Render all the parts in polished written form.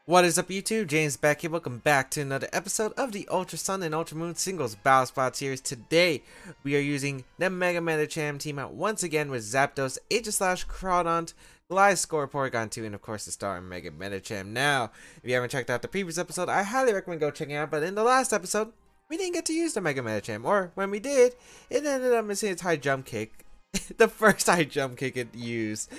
What is up, YouTube? James Baek here. Welcome back to another episode of the Ultra Sun and Ultra Moon Singles Battle Spot series. Today, we are using the Mega Medicham team out once again with Zapdos, Aegislash, Crawdaunt, Gliscor, Porygon 2, and of course the star Mega Medicham. Now, if you haven't checked out the previous episode, I highly recommend go checking it out. But in the last episode, we didn't get to use the Mega Medicham, or when we did, it ended up missing its high jump kick. The first high jump kick it used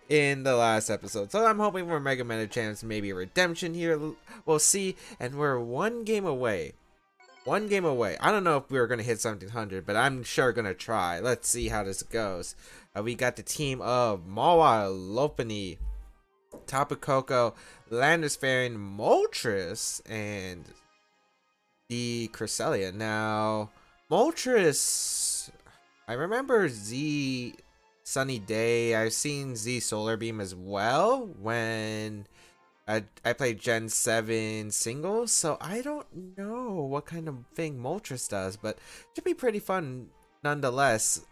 in the last episode. So I'm hoping for Mega Medicham, maybe a redemption here. We'll see. And we're one game away. One game away. I don't know if we're going to hit 1700, but I'm sure going to try. Let's see how this goes. We got the team of Mawile, Lopunny, Tapu Koko, Landorus, Moltres, and the Cresselia. Now, Moltres, I remember Z Sunny Day. I've seen Z Solar Beam as well when I played Gen 7 singles, so I don't know what kind of thing Moltres does, but it should be pretty fun nonetheless.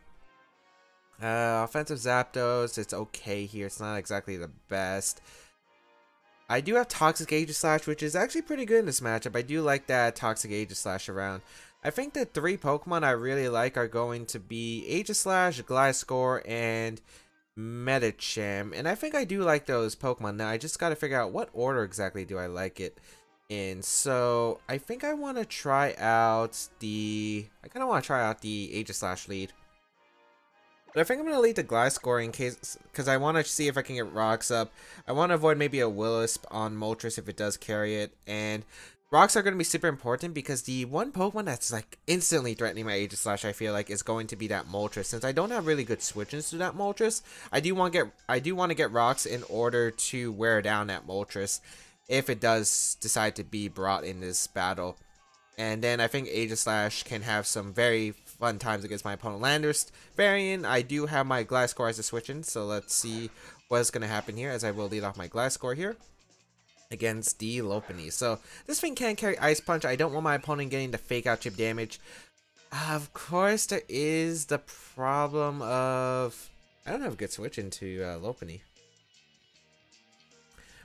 Offensive Zapdos, it's okay here. It's not exactly the best. I do have Toxic Aegislash, which is actually pretty good in this matchup. I do like that Toxic Aegislash around. I think the three Pokemon I really like are going to be Aegislash, Gliscor, and Medicham. And I think I do like those Pokemon. Now, I just got to figure out what order exactly do I like it in. So, I think I want to try out the... I kind of want to try out the Aegislash lead. But I think I'm going to lead the Gliscor in case... because I want to see if I can get rocks up. I want to avoid maybe a Will-O-Wisp on Moltres if it does carry it. And rocks are going to be super important because the one Pokemon that's like instantly threatening my Aegislash, I feel like, is going to be that Moltres. Since I don't have really good switch-ins to that Moltres, I do want to get rocks in order to wear down that Moltres if it does decide to be brought in this battle. And then I think Aegislash can have some very fun times against my opponent. Landorus variant, I do have my Gliscor as a switch-in, so let's see what's going to happen here as I will lead off my Gliscor here against the Lopunny. So this thing can carry Ice Punch. I don't want my opponent getting the fake out chip damage. Of course, there is the problem of I don't have a good switch into Lopunny.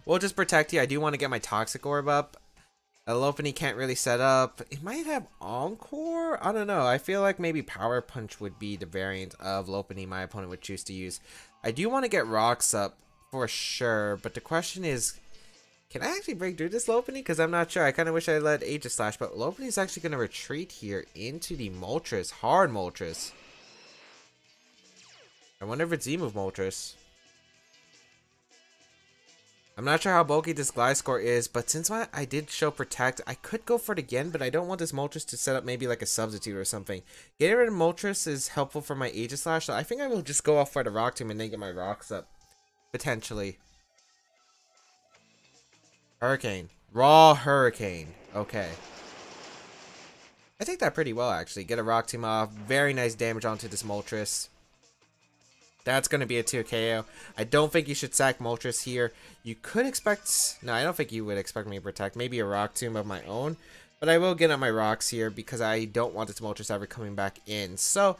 We'll just protect here. I do want to get my Toxic Orb up. Lopunny can't really set up. It might have Encore? I don't know. I feel like maybe Power Punch would be the variant of Lopunny my opponent would choose to use. I do want to get rocks up for sure, but the question is, can I actually break through this Lopunny? Because I'm not sure. I kind of wish I let Aegislash, but Lopunny is actually going to retreat here into the Moltres. Hard Moltres. I wonder if it's Z-move Moltres. I'm not sure how bulky this Gliscor is, but since I did show Protect, I could go for it again, but I don't want this Moltres to set up maybe like a substitute or something. Getting rid of Moltres is helpful for my Aegislash, so I think I will just go off for the Rock Tomb and then get my rocks up. Potentially. Hurricane. Raw Hurricane. Okay. I take that pretty well, actually. Get a Rock Tomb off. Very nice damage onto this Moltres. That's going to be a 2 KO. I don't think you should sack Moltres here. You could expect... No, I don't think you would expect me to protect. Maybe a Rock Tomb of my own. But I will get on my rocks here because I don't want this Moltres ever coming back in. So,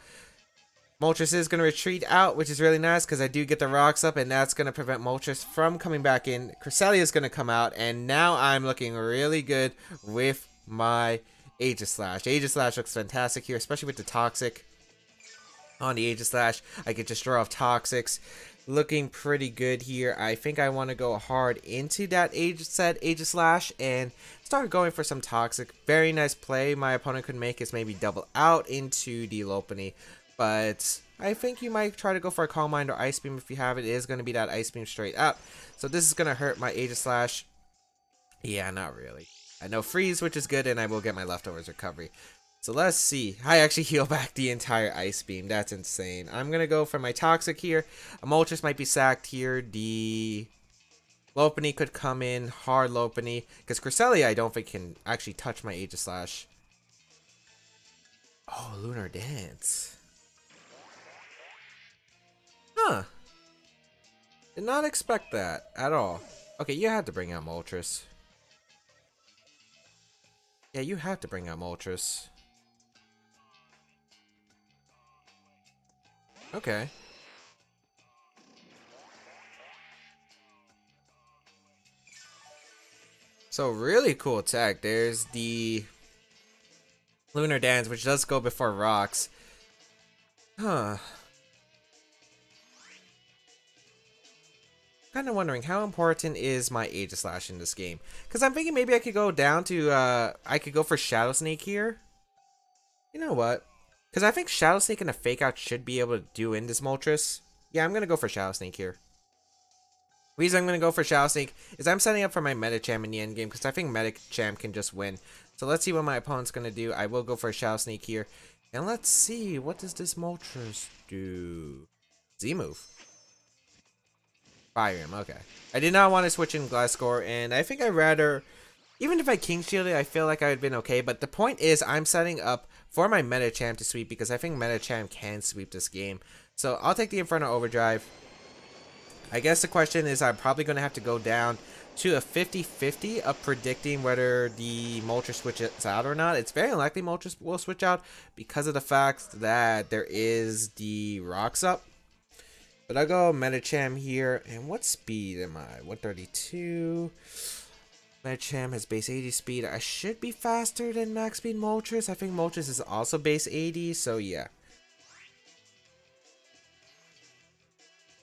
Moltres is going to retreat out, which is really nice because I do get the rocks up, and that's going to prevent Moltres from coming back in. Cresselia is going to come out, and now I'm looking really good with my Aegislash. Aegislash looks fantastic here, especially with the Toxic on the Aegislash. I could just draw off Toxics. Looking pretty good here. I think I want to go hard into that Aegislash and start going for some Toxic. Very nice play my opponent could make is maybe double out into the Lopunny. But I think you might try to go for a Calm Mind or Ice Beam if you have it. It is going to be that Ice Beam straight up. So this is going to hurt my Aegislash. Yeah, not really. I know Freeze, which is good, and I will get my Leftovers recovery. So let's see. I actually heal back the entire Ice Beam. That's insane. I'm going to go for my Toxic here. A Moltres might be sacked here. The Lopunny could come in. Hard Lopunny. Because Cresselia I don't think can actually touch my Aegislash. Oh, Lunar Dance. Huh. Did not expect that at all. Okay, you had to bring out Moltres. Yeah, you have to bring out Moltres. Okay. So really cool tech. There's the Lunar Dance, which does go before rocks. Huh. Kind of wondering how important is my Aegis Slash in this game, because I'm thinking maybe I could go down to I could go for Shadow Sneak here. You know what? Because I think Shadow Sneak and a Fake Out should be able to do in this Moltres. Yeah, I'm gonna go for Shadow Sneak here. Reason I'm gonna go for Shadow Sneak is I'm setting up for my Medicham in the end game, because I think Medicham can just win. So let's see what my opponent's gonna do. I will go for a Shadow Sneak here, and let's see, what does this Moltres do? Z move. Fire him, okay. I did not want to switch in Gliscor, and I think I'd rather, even if I King Shielded, I feel like I would have been okay, but the point is, I'm setting up for my Medicham to sweep, because I think Medicham can sweep this game. So, I'll take the Inferno Overdrive. I guess the question is, I'm probably going to have to go down to a 50-50 of predicting whether the Moltres switches out or not. It's very unlikely Moltres will switch out, because of the fact that there is the rocks up. But I'll go Medicham here. And what speed am I? 132. Medicham has base 80 speed. I should be faster than max speed Moltres. I think Moltres is also base 80. So yeah.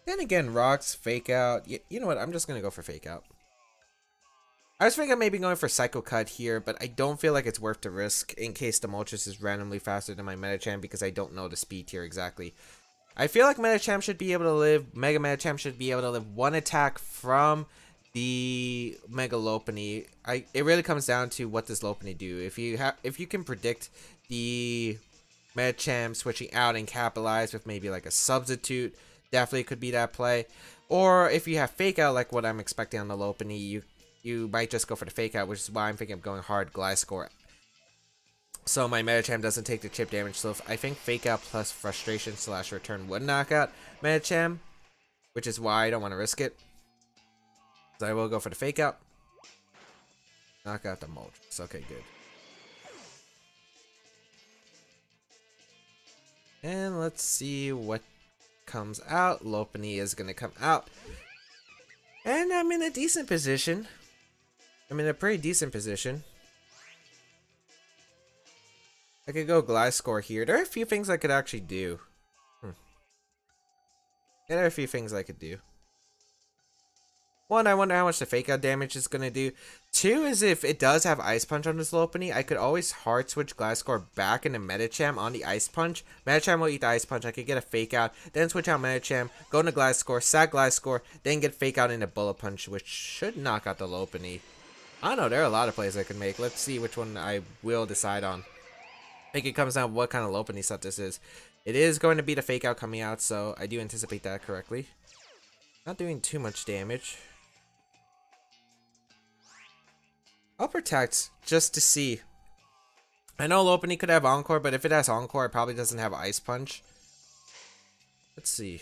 Then again, rocks, Fake Out. You know what? I'm just going to go for Fake Out. I was thinking maybe going for Psycho Cut here, but I don't feel like it's worth the risk in case the Moltres is randomly faster than my Medicham, because I don't know the speed tier exactly. I feel like Medicham should be able to live, Mega Medicham should be able to live one attack from the Mega Lopunny. It really comes down to what does Lopunny do. If you can predict the Medicham switching out and capitalize with maybe like a substitute, definitely could be that play. Or if you have Fake Out like what I'm expecting on the Lopunny, you might just go for the Fake Out, which is why I'm thinking of going hard Gliscor. So my Medicham doesn't take the chip damage, so I think Fake Out plus Frustration / Return would knock out Medicham, which is why I don't want to risk it. So I will go for the Fake Out. Knock out the Moltres. Okay, good. And let's see what comes out. Lopunny is going to come out. And I'm in a decent position. I'm in a pretty decent position. I could go Gliscor here. There are a few things I could actually do. Yeah, there are a few things I could do. One, I wonder how much the Fake Out damage is going to do. Two is if it does have Ice Punch on this Lopunny, I could always hard switch Gliscor back into Medicham on the Ice Punch. Medicham will eat the Ice Punch. I could get a Fake Out, then switch out Medicham, go into Gliscor, sack Gliscor, then get Fake Out into Bullet Punch, which should knock out the Lopunny. I don't know. There are a lot of plays I could make. Let's see which one I will decide on. I think it comes down to what kind of Lopunny set this is. It is going to be the Fake Out coming out, so I do anticipate that correctly. Not doing too much damage. I'll Protect just to see. I know Lopunny could have Encore, but if it has Encore, it probably doesn't have Ice Punch. Let's see.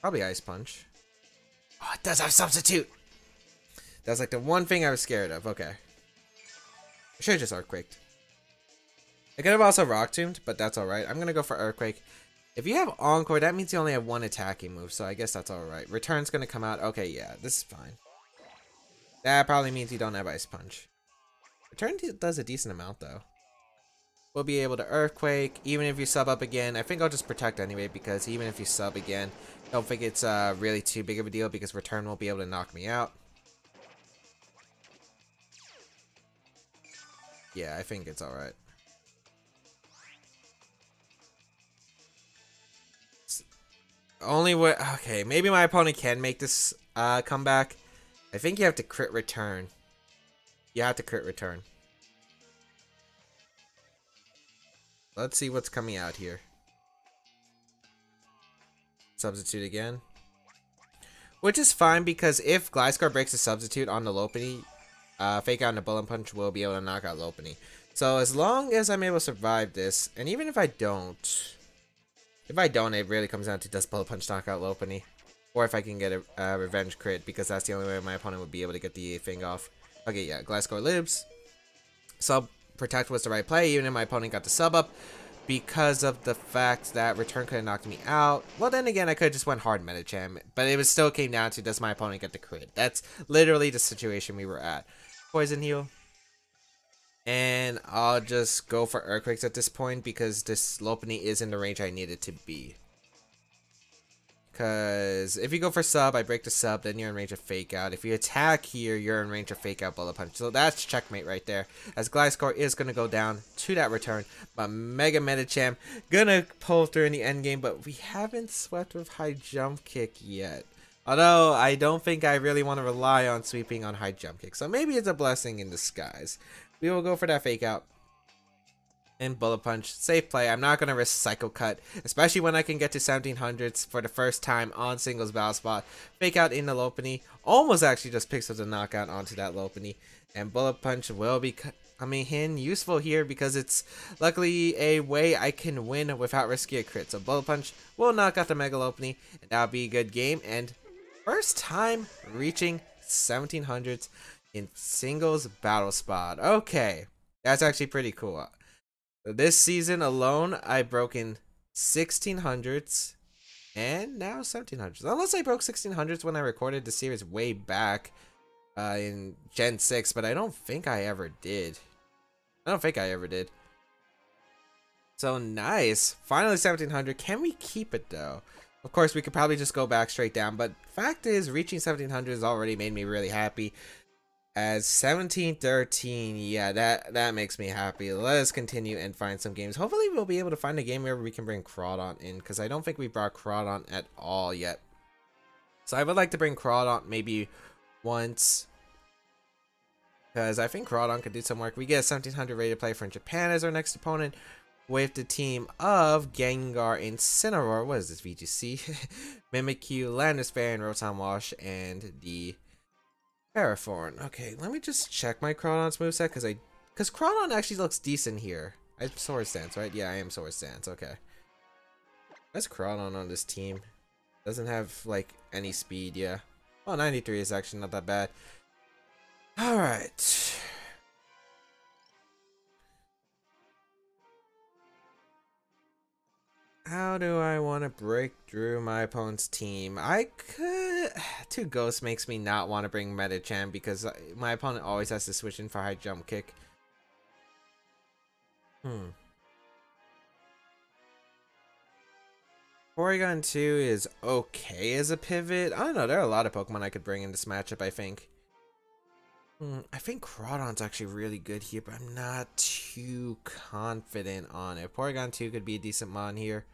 Probably Ice Punch. Oh, it does have Substitute! That's like the one thing I was scared of. Okay. I should have just Earthquaked. I could have also Rock Tombed, but that's alright. I'm going to go for Earthquake. If you have Encore, that means you only have one attacking move, so I guess that's alright. Return's going to come out. Okay, yeah, this is fine. That probably means you don't have Ice Punch. Return does a decent amount, though. We'll be able to Earthquake, even if you sub up again. I think I'll just Protect anyway, because even if you sub again, I don't think it's really too big of a deal, because Return won't be able to knock me out. Yeah, I think it's alright. Only way. Okay, maybe my opponent can make this comeback. I think you have to crit Return. You have to crit Return. Let's see what's coming out here. Substitute again. Which is fine, because if Gliscor breaks a substitute on the Lopunny, Fake Out and a Bullet Punch will be able to knock out Lopunny. So as long as I'm able to survive this, and even if I don't... If I don't, it really comes down to does Bullet Punch knock out Lopunny? Or if I can get a Revenge crit, because that's the only way my opponent would be able to get the thing off. Okay, yeah, Gliscor lives. Sub Protect was the right play, even if my opponent got the sub up. Because of the fact that Return could have knocked me out. Well, then again, I could have just went hard Medicham. But it was still came down to does my opponent get the crit? That's literally the situation we were at. Poison Heal. And I'll just go for Earthquakes at this point because this Lopunny is in the range I need it to be. Because if you go for sub, I break the sub, then you're in range of Fake Out. If you attack here, you're in range of Fake Out Bullet Punch. So that's checkmate right there. As Gliscor is going to go down to that return. But Mega Medicham gonna pull through in the end game, but we haven't swept with High Jump Kick yet. Although, I don't think I really want to rely on sweeping on High Jump Kick. So maybe it's a blessing in disguise. We will go for that Fake Out. And Bullet Punch. Safe play. I'm not going to risk Psycho Cut, especially when I can get to 1700s for the first time on singles battle spot. Fake Out in the Lopunny. Almost actually just picks up the knockout onto that Lopunny. And Bullet Punch will be coming in useful here because it's luckily a way I can win without risking a crit. So Bullet Punch will knock out the Mega Lopunny, and that'll be a good game. And first time reaching 1700s in singles battle spot. Okay, that's actually pretty cool. This season alone, I broke in 1600s and now 1700s. Unless I broke 1600s when I recorded the series way back in Gen 6, but I don't think I ever did. So nice. Finally 1700. Can we keep it though? Of course, we could probably just go back straight down, but fact is, reaching 1700 has already made me really happy. As 1713, yeah, that makes me happy. Let us continue and find some games. Hopefully we'll be able to find a game where we can bring Crawdaunt in, because I don't think we brought Crawdaunt at all yet. So I would like to bring Crawdaunt maybe once, because I think Crawdaunt could do some work. We get a 1700 ready to play for Japan as our next opponent, with the team of Gengar, Incineroar, what is this, VGC? Mimikyu, Landorus, and Rotom Wash, and the Paraforn. Okay, let me just check my Crawdaunt's moveset, because Crawdaunt actually looks decent here. I'm Swords Stance, right? Yeah, I am Swords Stance. Okay. That's Crawdaunt on this team. Doesn't have, like, any speed, yeah. Well, 93 is actually not that bad. Alright. How do I want to break through my opponent's team? I could... Two Ghosts makes me not want to bring Medicham because my opponent always has to switch in for High Jump Kick. Porygon 2 is okay as a pivot. I don't know, there are a lot of Pokemon I could bring in this matchup, I think. I think Crawdaunt's actually really good here, but I'm not too confident on it. Porygon 2 could be a decent mon here.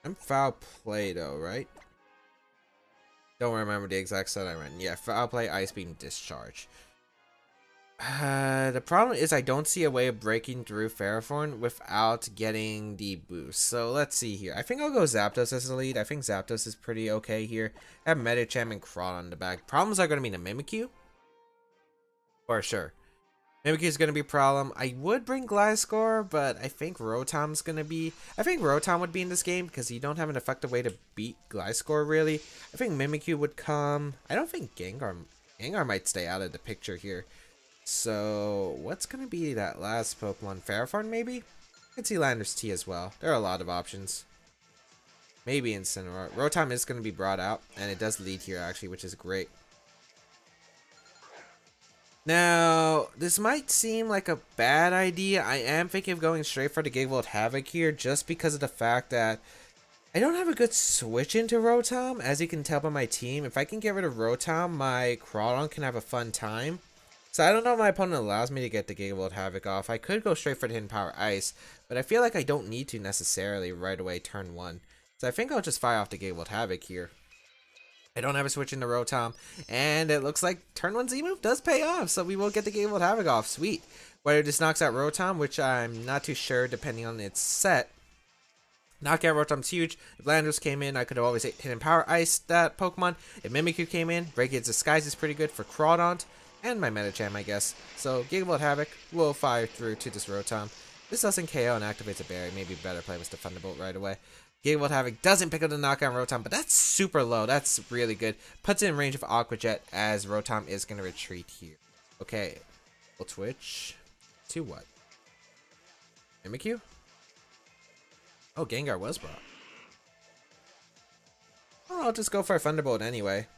I'm Foul Play though, right? Don't remember the exact set I ran. Yeah, Foul Play, Ice Beam, Discharge. The problem is I don't see a way of breaking through Paraforn without getting the boost. So let's see here. I think I'll go Zapdos as the lead. I think Zapdos is pretty okay here. I have Medicham and Crawdaunt in the back. Problems are going to be the Mimikyu. For sure. Mimikyu is going to be a problem. I would bring Gliscor, but I think Rotom's going to be... I think Rotom would be in this game because you don't have an effective way to beat Gliscor, really. I think Mimikyu would come. I don't think Gengar might stay out of the picture here. So, what's going to be that last Pokemon? Paraforn, maybe? I could see Landorus T as well. There are a lot of options. Maybe Incineroar. Rotom is going to be brought out, and it does lead here, actually, which is great. Now, this might seem like a bad idea. I am thinking of going straight for the Gigavolt Havoc here, just because of the fact that I don't have a good switch into Rotom, as you can tell by my team. If I can get rid of Rotom, my Crawdaunt can have a fun time. So I don't know if my opponent allows me to get the Gigavolt Havoc off. I could go straight for the Hidden Power Ice, but I feel like I don't need to necessarily right away turn 1. So I think I'll just fire off the Gigavolt Havoc here. I don't have a switch into Rotom, and it looks like turn 1 Z-move does pay off, so we will get the Gigavolt Havoc off. Sweet. Whether this knocks out Rotom, which I'm not too sure depending on its set. Knockout Rotom's huge. If Landorus came in, I could have always Hidden Power Ice that Pokemon. If Mimikyu came in, Break Its Disguise is pretty good for Crawdaunt. And my Medicham, I guess. So, Gigavolt Havoc will fire through to this Rotom. This doesn't KO and activates a berry. Maybe better play was the Thunderbolt right away. Gigavolt Havoc doesn't pick up the knockout Rotom, but that's super low. That's really good. Puts it in range of Aqua Jet as Rotom is going to retreat here. Okay. We'll switch to what? Mimikyu? Oh, Gengar was brought. Oh, I'll just go for a Thunderbolt anyway.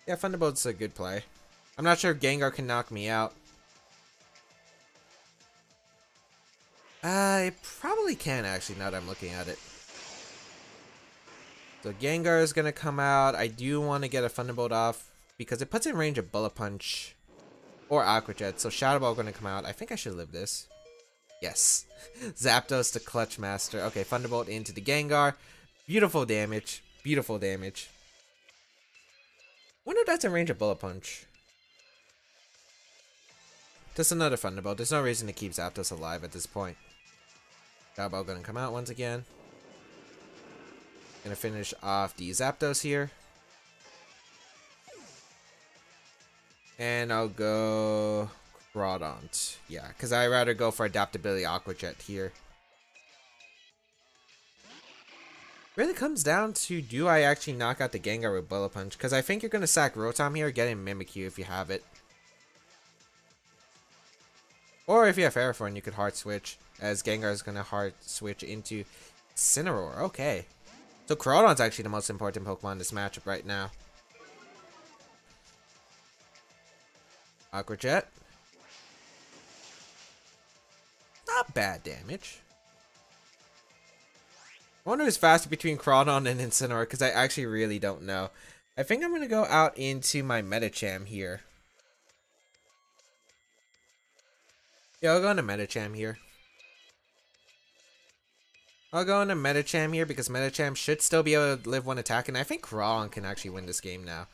Yeah, Thunderbolt's a good play. I'm not sure if Gengar can knock me out. It probably can actually, now that I'm looking at it. So Gengar is going to come out. I do want to get a Thunderbolt off because it puts in range of Bullet Punch or Aqua Jet. So Shadow Ball going to come out. I think I should live this. Yes. Zapdos to Clutch Master. Okay, Thunderbolt into the Gengar. Beautiful damage. Beautiful damage. Wonder if that's in range of Bullet Punch. Just another Thunderbolt. There's no reason to keep Zapdos alive at this point. Shadow Ball going to come out once again. Gonna finish off the Zapdos here. And I'll go Crawdaunt. Yeah, because I'd rather go for Adaptability Aqua Jet here. Really comes down to, do I actually knock out the Gengar with Bullet Punch? Because I think you're going to sack Rotom here, get in Mimikyu if you have it. Or if you have Aerophone, you could hard switch, as Gengar is going to hard switch into Incineroar. Okay. So Crawdaunt's actually the most important Pokemon in this matchup right now. Aqua Jet. Not bad damage. I wonder who's faster between Crawdaunt and Incineroar, because I actually really don't know. I think I'm going to go out into my Medicham here. Yeah, I'll go into Medicham here. I'll go into Medicham here because Medicham should still be able to live one attack, and I think Crawdaunt can actually win this game now.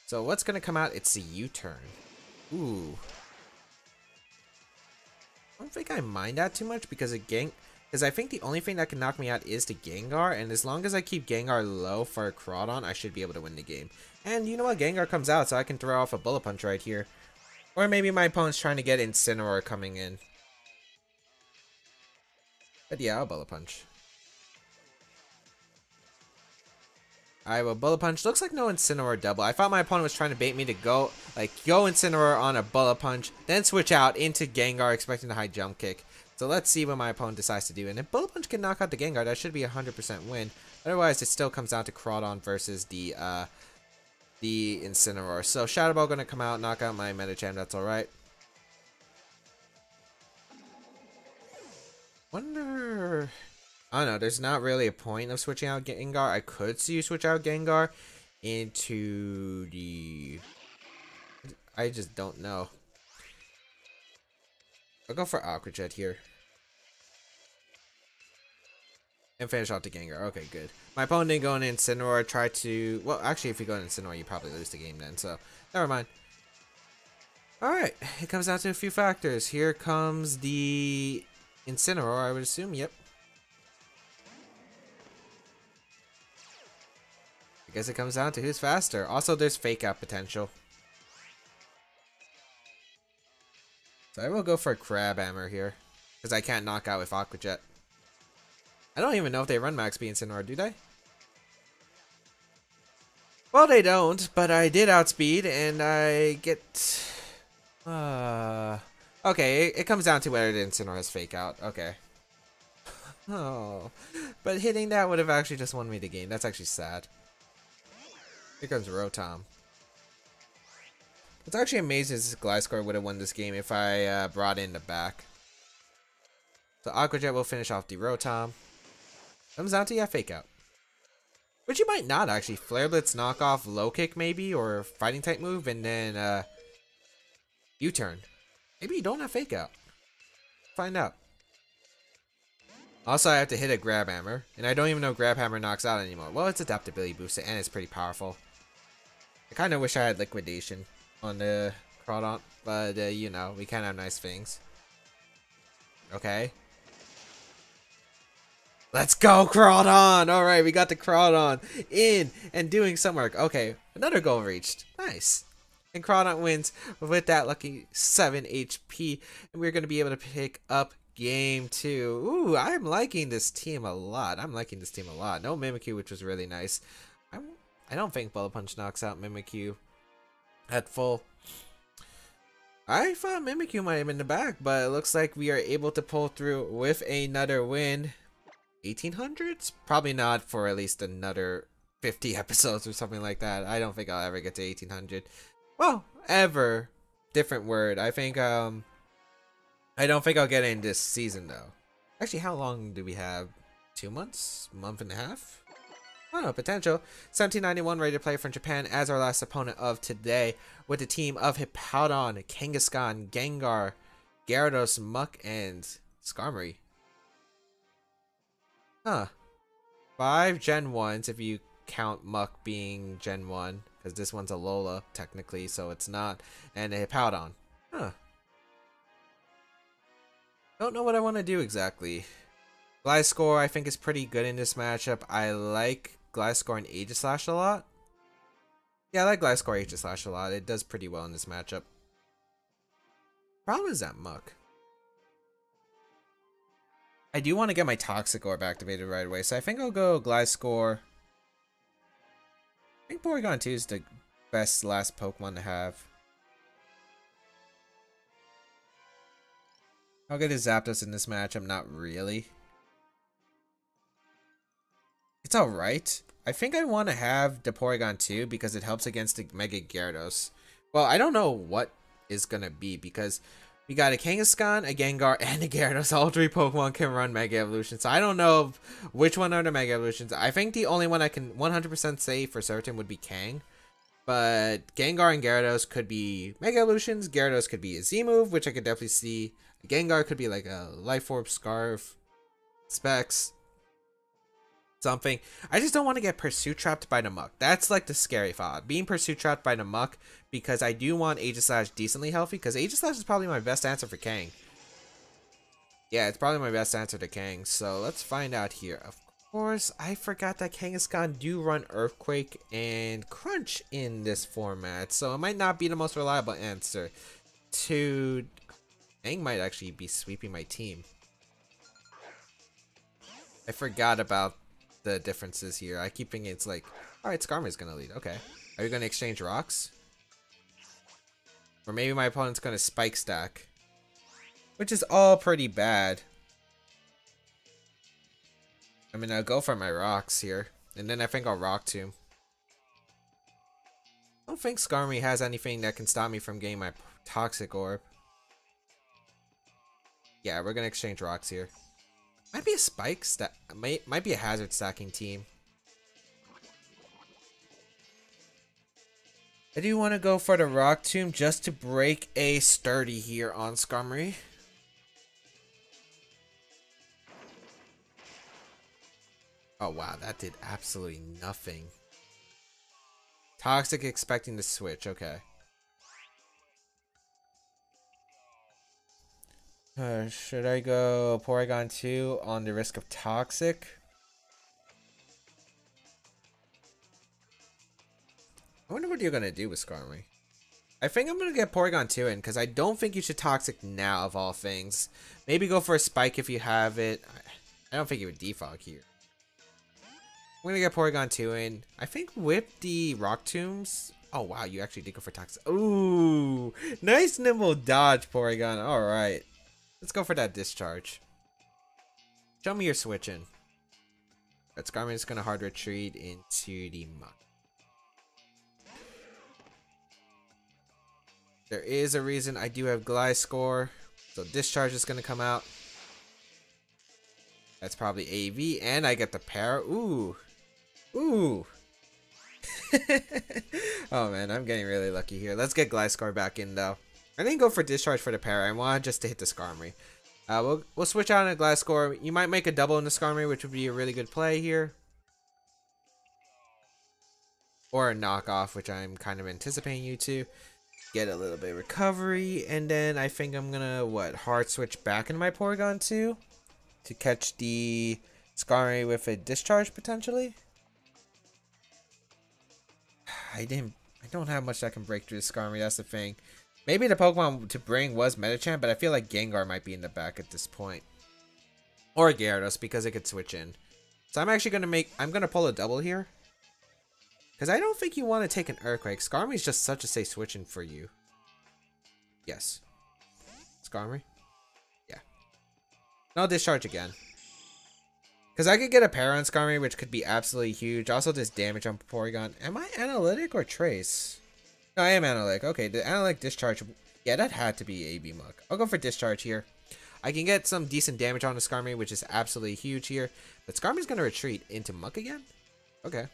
So what's going to come out? It's a U-turn. Ooh. I don't think I mind that too much because I think the only thing that can knock me out is the Gengar, and as long as I keep Gengar low for Crawdaunt, I should be able to win the game. And you know what? Gengar comes out, so I can throw off a Bullet Punch right here. Or maybe my opponent's trying to get Incineroar coming in. But yeah, I'll Bullet Punch. I will Bullet Punch. Looks like no Incineroar double. I thought my opponent was trying to bait me to go Incineroar on a Bullet Punch, then switch out into Gengar, expecting the high jump kick. So let's see what my opponent decides to do. And if Bullet Punch can knock out the Gengar, that should be a 100% win. Otherwise, it still comes down to Crawdaunt versus the Incineroar. So Shadow Ball going to come out, knock out my Medicham. That's alright. Wonder... I don't know, there's not really a point of switching out Gengar. I could see you switch out Gengar into the... I just don't know. I'll go for Aqua Jet here. And finish off the Gengar. Okay, good. My opponent didn't go in Incineroar, try to... Well, actually, if you go in Incineroar, you probably lose the game then, so... Never mind. Alright, it comes down to a few factors. Here comes the Incineroar, I would assume. Yep. I guess it comes down to who's faster. Also, there's fake out potential. So I will go for a Crab Hammer here, because I can't knock out with Aqua Jet. I don't even know if they run Max Speed Incineroar, do they? Well, they don't, but I did outspeed, and I get... Okay, it comes down to whether the Incineroar has fake out. Okay. Oh, but hitting that would have actually just won me the game. That's actually sad. Here comes Rotom. It's actually amazing this Gliscor would have won this game if I brought in the back. So Aqua Jet will finish off the Rotom. Comes down to fake out. Which you might not actually. Flare Blitz knock off low kick maybe, or fighting type move, and then U-turn. Maybe you don't have fake out. Find out. Also, I have to hit a Grab Hammer, and I don't even know Grab Hammer knocks out anymore. Well, it's adaptability boosted, and it's pretty powerful. I kind of wish I had Liquidation on the Crawdaunt, but you know, we can't have nice things. Okay. Let's go, Crawdaunt! Alright, we got the Crawdaunt in and doing some work. Okay, another goal reached. Nice. And Crawdaunt wins with that lucky 7 HP, and we're going to be able to pick up Game 2. Ooh, I'm liking this team a lot. No Mimikyu, which was really nice. I don't think Bullet Punch knocks out Mimikyu at full. I thought Mimikyu might have been in the back, but it looks like we are able to pull through with another win. 1800s? Probably not for at least another 50 episodes or something like that. I don't think I'll ever get to 1800. Well, ever. different word. I think I don't think I'll get it in this season though. Actually, how long do we have? 2 months? Month and a half? I don't know, potential. 1791 ready to play from Japan as our last opponent of today with the team of Hippowdon, Kangaskhan, Gengar, Gyarados, Muck, and Skarmory. Huh. 5 Gen 1s if you count Muck being Gen 1, because this one's a Lola technically, so it's not, and a Hippowdon. Huh. Don't know what I want to do exactly. Gliscor I think is pretty good in this matchup. I like Gliscor and Aegislash a lot. Yeah, I like Gliscor Aegislash a lot. It does pretty well in this matchup. Problem is that Muck. I do want to get my Toxic Orb activated right away, so I think I'll go Gliscor. I think Porygon 2 is the best last Pokemon to have. I'll get a Zapdos in this match. I'm not really. It's alright. I think I want to have the Porygon 2 because it helps against the Mega Gyarados. Well, I don't know what is going to be because we got a Kangaskhan, a Gengar, and a Gyarados. All 3 Pokemon can run Mega Evolutions. So I don't know which one are the Mega Evolutions. I think the only one I can 100% say for certain would be Kang. But Gengar and Gyarados could be Mega Evolutions. Gyarados could be a Z-move, which I could definitely see. Gengar could be like a Life Orb, Scarf, Specs, something. I just don't want to get Pursuit Trapped by the Muck. That's like the scary thought. Being Pursuit Trapped by the Muck, because I do want Aegislash decently healthy, because Aegislash is probably my best answer for Kang. Yeah, it's probably my best answer to Kang. So let's find out here. Of course, I forgot that Kangaskhan do run Earthquake and Crunch in this format, so it might not be the most reliable answer to... Kang might actually be sweeping my team. I forgot about the differences here. I keep thinking it's like, alright, Skarmory's gonna lead. Okay. Are you gonna exchange rocks? Or maybe my opponent's gonna Spike Stack. Which is all pretty bad. I mean, I'll go for my rocks here. And then I think I'll Rock Tomb. I don't think Skarmory has anything that can stop me from getting my Toxic Orb. Yeah, we're gonna exchange rocks here. Might be a Spike stack. Might be a Hazard stacking team. I do want to go for the Rock Tomb just to break a Sturdy here on Skarmory. Oh wow, that did absolutely nothing. Toxic expecting to switch, okay. Should I go Porygon 2 on the risk of Toxic? I wonder what you're going to do with Skarmory. I think I'm going to get Porygon 2 in because I don't think you should Toxic now of all things. Maybe go for a Spike if you have it. I don't think you would defog here. I'm going to get Porygon 2 in. I think with the Rock Tombs... Oh wow, you actually did go for Toxic. Ooh, nice nimble dodge, Porygon. Alright. Let's go for that Discharge. Show me your switching. That Skarmory is going to hard retreat into the Muck. There is a reason I do have Gliscor. So Discharge is going to come out. That's probably AV. And I get the Para. Ooh. Ooh. Oh man, I'm getting really lucky here. Let's get Gliscor back in though. I didn't go for Discharge for the Para. I wanted just to hit the Skarmory. We'll switch out on a Gliscor. You might make a double in the Skarmory, which would be a really good play here. Or a knockoff, which I'm kind of anticipating you to. Get a little bit of recovery. And then I think I'm going to, hard switch back into my Porygon 2. To catch the Skarmory with a Discharge, potentially. I don't have much that can break through the Skarmory, that's the thing. Maybe the Pokemon to bring was Medicham, but I feel like Gengar might be in the back at this point. Or Gyarados, because it could switch in. So I'm actually going to I'm going to pull a double here. Because I don't think you want to take an Earthquake. Skarmory is just such a safe switch-in for you. Yes. Skarmory? Yeah. No, Discharge again. Because I could get a Para on Skarmory, which could be absolutely huge. Also, this damage on Porygon. Am I Analytic or Trace? No, I am analytic. Okay, the analytic discharge. Yeah, that had to be AB Muck. I'll go for discharge here. I can get some decent damage on the Skarmory, which is absolutely huge here. But Skarmory's going to retreat into Muck again? Okay.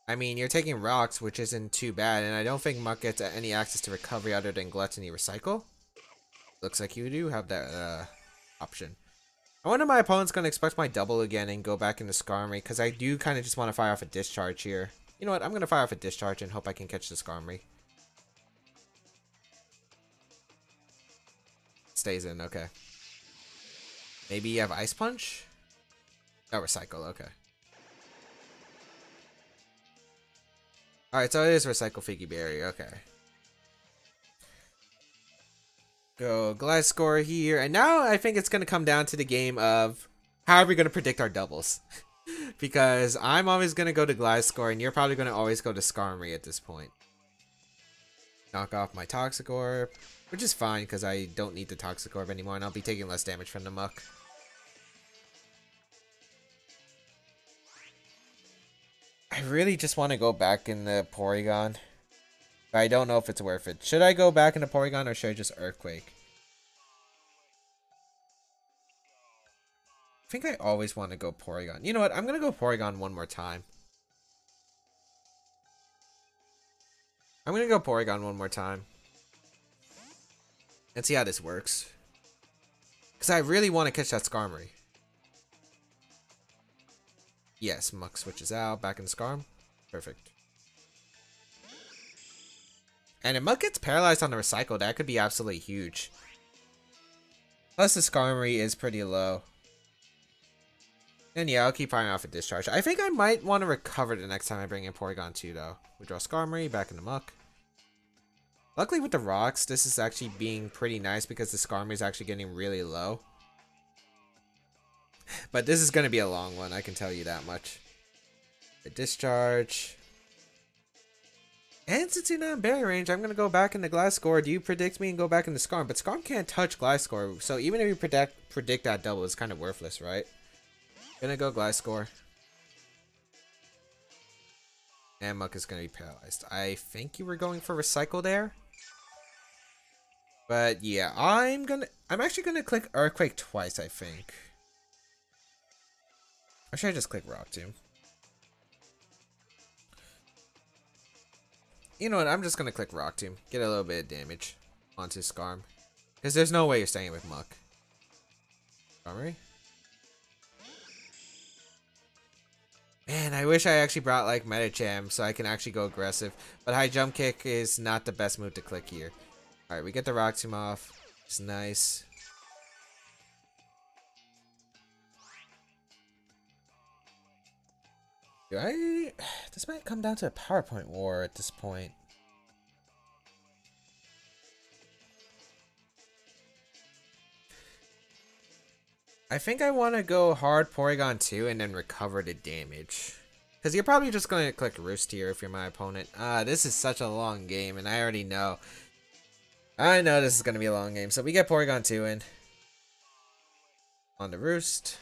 I mean, you're taking rocks, which isn't too bad, and I don't think Muck gets any access to recovery other than Gluttony Recycle. Looks like you do have that option. I wonder if my opponent's going to expect my double again and go back into Skarmory, because I do kind of just want to fire off a discharge here. You know what? I'm going to fire off a discharge and hope I can catch the Skarmory. Stays in, okay. Maybe you have Ice Punch? Oh, Recycle, okay. Alright, so it is Recycle Figgy Berry, okay. Go Gliscor here, and now I think it's going to come down to the game of how are we going to predict our doubles? Because I'm always going to go to Gliscor, and you're probably going to always go to Skarmory at this point. Knock off my Toxic Orb, which is fine because I don't need the Toxic Orb anymore, and I'll be taking less damage from the Muck. I really just want to go back in the Porygon. But I don't know if it's worth it. Should I go back in the Porygon or should I just Earthquake? I think I always want to go Porygon. You know what? I'm going to go Porygon one more time. I'm going to go Porygon one more time. And see how this works. Because I really want to catch that Skarmory. Yes, Muck switches out. Back in Skarm. Perfect. And if Muck gets paralyzed on the Recycle, that could be absolutely huge. Plus the Skarmory is pretty low. And yeah, I'll keep firing off a discharge. I think I might want to recover the next time I bring in Porygon 2 though. We draw Skarmory, back in the Muck. Luckily with the rocks, this is actually being pretty nice because the Skarmory is actually getting really low. But this is going to be a long one, I can tell you that much. A discharge. And since you're not in berry range, I'm going to go back into Gliscor. Do you predict me and go back into Skarm? But Skarm can't touch Gliscor, so even if you predict that double, it's kind of worthless, right? Gonna go Gliscor. And Muck is going to be paralyzed. I think you were going for Recycle there. But yeah, I'm actually going to click Earthquake twice, I think. Or should I just click Rock Tomb? You know what? I'm just going to click Rock Tomb. Get a little bit of damage onto Skarm. Because there's no way you're staying with Muck. Skarmory? Man, I wish I actually brought like Medicham so I can actually go aggressive. But High Jump Kick is not the best move to click here. Alright, we get the Rock Tomb off. It's nice. This might come down to a PowerPoint war at this point. I think I want to go hard Porygon 2 and then recover the damage. Because you're probably just going to click Roost here if you're my opponent. This is such a long game and I already know. I know this is going to be a long game. So we get Porygon 2 in. On the Roost.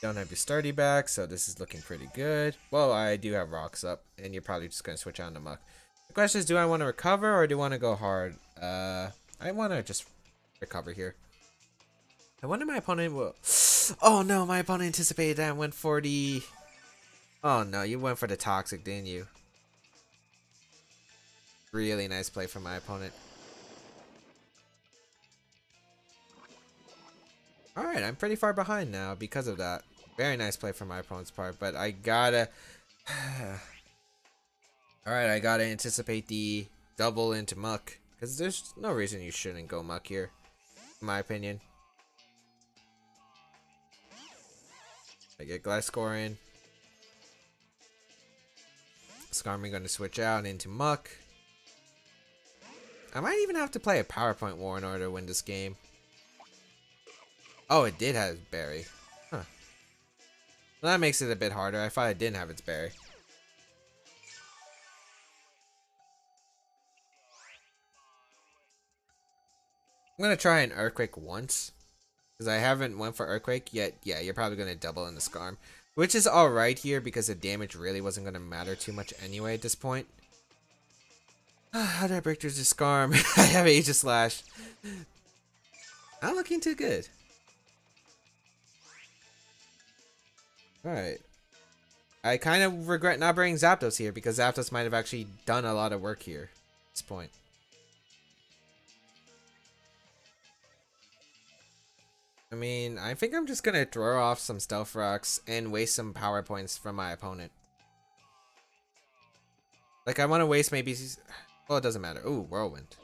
Don't have your Sturdy back, so this is looking pretty good. Well, I do have rocks up, and you're probably just going to switch on to Muck. The question is, do I want to recover, or do I want to go hard? I want to just recover here. I wonder my opponent will... Oh no, my opponent anticipated that and went for the... Oh no, you went for the Toxic, didn't you? Really nice play from my opponent. Alright, I'm pretty far behind now because of that. Very nice play from my opponent's part, but I gotta... Alright, I gotta anticipate the double into Muck. Because there's no reason you shouldn't go Muck here, in my opinion. I get Gliscor in. Skarmory gonna switch out into Muck. I might even have to play a PowerPoint war in order to win this game. Oh, it did have berry. Huh. Well, that makes it a bit harder. I thought it didn't have its berry. I'm going to try an Earthquake once. Because I haven't went for Earthquake yet. Yeah, you're probably going to double in the Skarm. Which is alright here because the damage really wasn't going to matter too much anyway at this point. How did I break through this Scarm? I have Aegis Slash. Not looking too good. Alright. I kind of regret not bringing Zapdos here because Zapdos might have actually done a lot of work here at this point. I mean, I think I'm just gonna throw off some Stealth Rocks and waste some power points from my opponent. Like, I want to waste maybe... Well, it doesn't matter. Ooh, Whirlwind.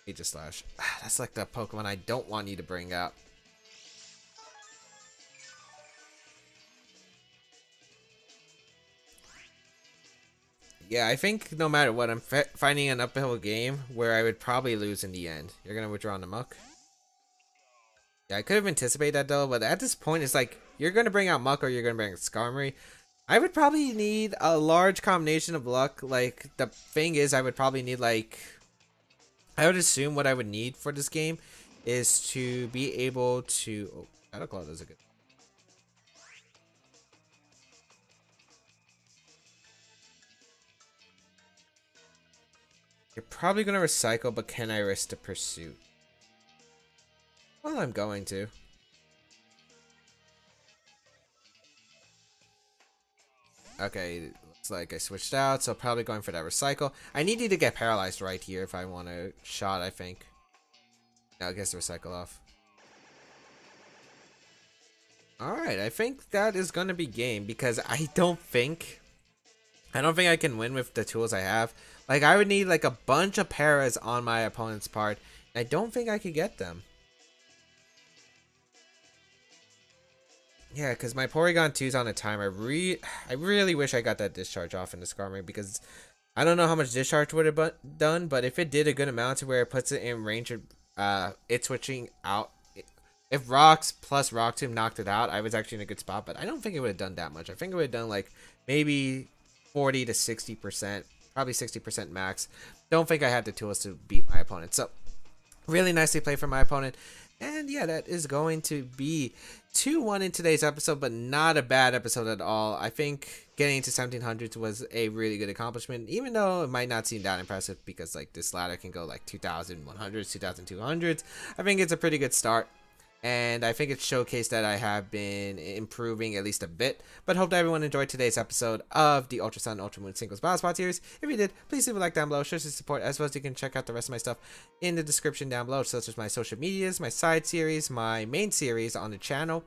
Aegis Slash. That's like the Pokemon I don't want you to bring out. Yeah, I think no matter what, I'm finding an uphill game where I would probably lose in the end. You're going to withdraw on the Muck? Yeah, I could have anticipated that though, but at this point, it's like, you're going to bring out Muck or you're going to bring out Skarmory. I would probably need a large combination of luck. Like, the thing is, I would probably need, like... I would assume what I would need for this game is to be able to... Oh, Shadow Claw does a good... You're probably going to recycle, but can I risk the pursuit? Well, I'm going to. Okay, looks like I switched out, so probably going for that recycle. I need you to get paralyzed right here if I want a shot, I think. No, I guess the recycle off. Alright, I think that is going to be game because I don't think I can win with the tools I have. Like, I would need like a bunch of paras on my opponent's part. And I don't think I could get them. Yeah, because my Porygon 2's on a timer. I really wish I got that discharge off in the Skarmory because I don't know how much discharge would have done, but if it did a good amount to where it puts it in range of it switching out. If Rocks plus Rock Tomb knocked it out, I was actually in a good spot, but I don't think it would have done that much. I think it would have done like maybe 40 to 60%, probably 60% max. Don't think I had the tools to beat my opponent. So, really nicely played from my opponent. And yeah, that is going to be 2-1 in today's episode, but not a bad episode at all. I think getting into 1700s was a really good accomplishment, even though it might not seem that impressive because like this ladder can go like 2100s, 2200s. I think it's a pretty good start. And I think it's showcased that I have been improving at least a bit. But hope that everyone enjoyed today's episode of the Ultra Sun Ultra Moon Singles Battle Spot series. If you did, please leave a like down below. Show some support, as well as you can check out the rest of my stuff in the description down below, such as my social medias, my side series, my main series on the channel,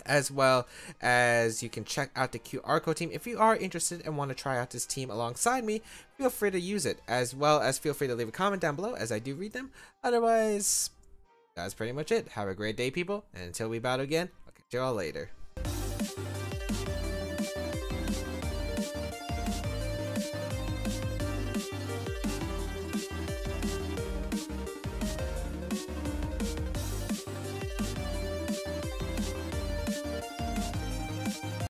as well as you can check out the QR code team. If you are interested and want to try out this team alongside me, feel free to use it, as well as feel free to leave a comment down below, as I do read them. Otherwise, that's pretty much it. Have a great day, people, and until we battle again, I'll catch you all later.